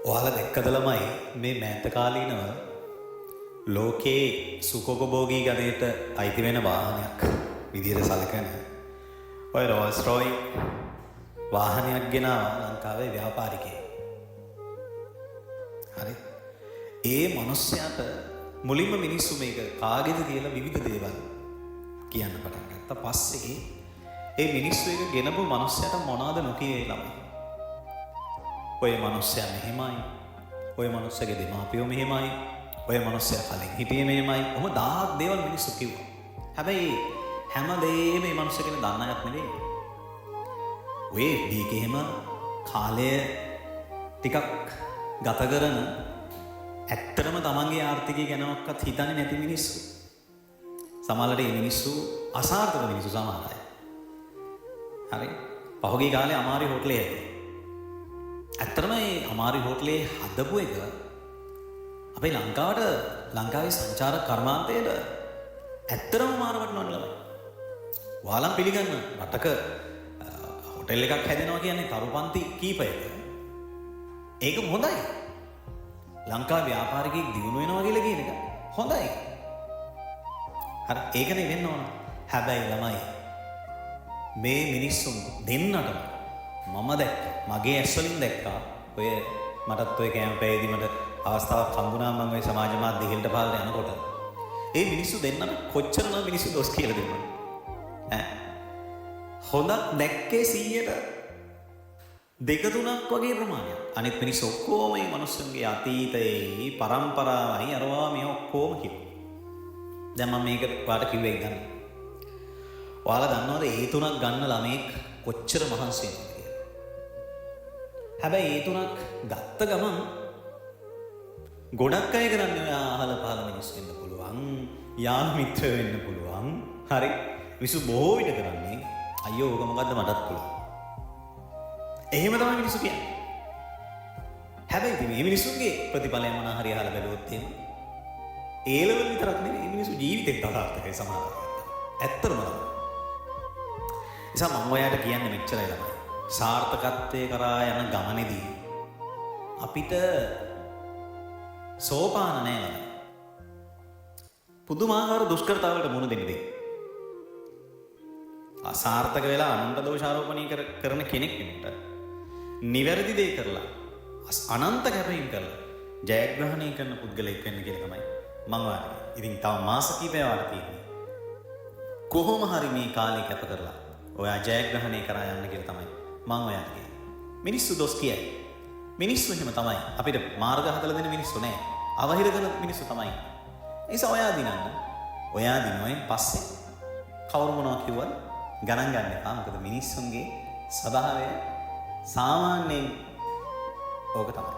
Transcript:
ඔයාලා දැක්කද ළමයි මේ මෑත කාලීනව ලෝකේ සුඛෝපභෝගී ගණයට අයිති වෙන වාහනයක් විදියට සැලකෙන ඔය රෝල්ස් රොයි වාහනයක් ගෙනාවා ලංකාවේ ව්‍යාපාරිකයෙක්. හරි. ඒ මිනිස්සයාට මුලින්ම මිනිස්සු මේක කාගේද කියලා විවිධ දේවල් කියන්න පටන් ගත්තා. පස්සේ ඒ මිනිස්සු එක ගෙනපු මිනිස්සයාට මොනවද නොකියේ ළමයි. ඔය මිනිස්සයා මෙහෙමයි. ඔය මිනිස්සගේ දෙමාපියෝ මෙහෙමයි. ඔය මිනිස්සයා කලින් හිටියේ මෙහෙමයි. ඔහොම 1000ක් දේවල් මිනිස්සු කිව්වා. හැබැයි හැම දෙයක්ම මේ මිනිස්සු කෙනෙක් දන්න අයත් නෙවෙයි. ඔය දීකේම කාලය ටිකක් ගත කරන ඇත්තටම තමන්ගේ ආර්ථිකය ගැනවත් හිතන්නේ නැති මිනිස්සු. සමහරවිට මේ මිනිස්සු අසාර්ථක මිනිස්සු සමහර අය. හරි. පහුගිය කාලේ අමාරි හෝටලේ ඇත්තටම මේ අමාරි හෝටලේ හදපු එක අපේ ලංකාවේ සංචාරක කර්මාන්තයට ඇත්තටම මාර වටිනවනේ ළමයි. ඔයාලම් පිළිගන්න රටක හෝටල් එකක් හැදෙනවා කියන්නේ තරුපන්ති කීපයක. ඒක හොඳයි. ලංකා ව්‍යාපාරිකයෙක් දියුණු වෙනවා කියලා කියන එක හොඳයි. හරි ඒකනේ වෙන්න ඕන. හැබැයි ළමයි මේ මිනිස්සුන් දෙන්නටම මම දැක්කා. මගේ ඇස් වලින් දැක්කා. ඔය මටත් ඔය කැම්පේදී මට අවස්ථාවක් හම්බුණා මම ওই සමාජ මාධ්‍ය දෙහිල්ට පාලට යනකොට. ඒ මිනිස්සු දෙන්නම කොච්චරනම් මිනිස්සු දොස් කියලා දෙන්නද? හොඳක් දැක්කේ 100ට දෙක තුනක් වගේ ප්‍රමාණයක්. අනිත් මිනිස්සු ඔක්කොම මේ මිනිස්සුන්ගේ අතීතයේ පරම්පරාවයි අරවා මේ ඔක්කොම කිව්වා. දැන් මම මේක ඔයාලට කිව්වේ ගන්න. ඔයාලා දන්නවද ඒ තුනක් ගන්න ළමෙක් කොච්චර මහන්සි වෙනවද කියලා? හැබැයි ඒ තුනක් ගත්ත ගමන් ගොඩක් අය කරන්නේ ඔය අහල පහල මිනිස්සු වෙන්න පුළුවන්, යාළු මිත්‍ර වෙන්න පුළුවන්. හරි. මිනිස්සු බොහෝ විට කරන්නේ අයියෝ ඕක මොකද්ද මටත් පුළුවන්. එහෙම තමයි මිනිස්සු කියන්නේ. හැබැයි මේ මිනිස්සුන්ගේ ප්‍රතිඵලය මොනවා හරි අහලා බැලුවොත් එහෙම ඒ ලෙවල් විතරක් නෙවෙයි මිනිස්සු ජීවිතේත් අසාර්ථකයි සමහරවිට. ඇත්තටම තමයි. නිසා මම ඔයාලට කියන්නේ මෙච්චරයි ළමයි. සාර්ථකත්වයේ කරා යන ගමනේදී අපිට සෝපාන නැහැ ළමයි. පුදුමාකාර දුෂ්කරතාවලට මුහුණ දෙන්න දෙයි. අසාර්ථක වෙලා අනන්ත දෝෂාරෝපණය කරන කෙනෙක් වෙනට නිවැරදි දේ කරලා අනන්ත කැපවීම් කරලා ජයග්‍රහණය කරන පුද්ගලයෙක් වෙන්න කියලා තමයි මම ඔයාලට. ඉතින් තව මාස කිහිපයක් වඩා තියෙනවා. කොහොම හරි මේ කාලේ කැප කරලා ඔයා ජයග්‍රහණය කරා යන්න කියලා තමයි මම ඔයාලට කියන්නේ. මිනිස්සු දොස් කියයි. මිනිස්සු එහෙම තමයි. අපිට මාර්ග හදලා දෙන මිනිස්සු නෑ. අවහිර කරන මිනිස්සු තමයි. ඒ නිසා ඔයා දිනන්න. ඔයා දිනුවෙන් පස්සේ කවුරු මොනවා කිව්වද ගණන් ගන්න එපා. මොකද මිනිස්සුන්ගේ ස්වභාවය සාමාන්‍යයෙන් ඕක තමයි.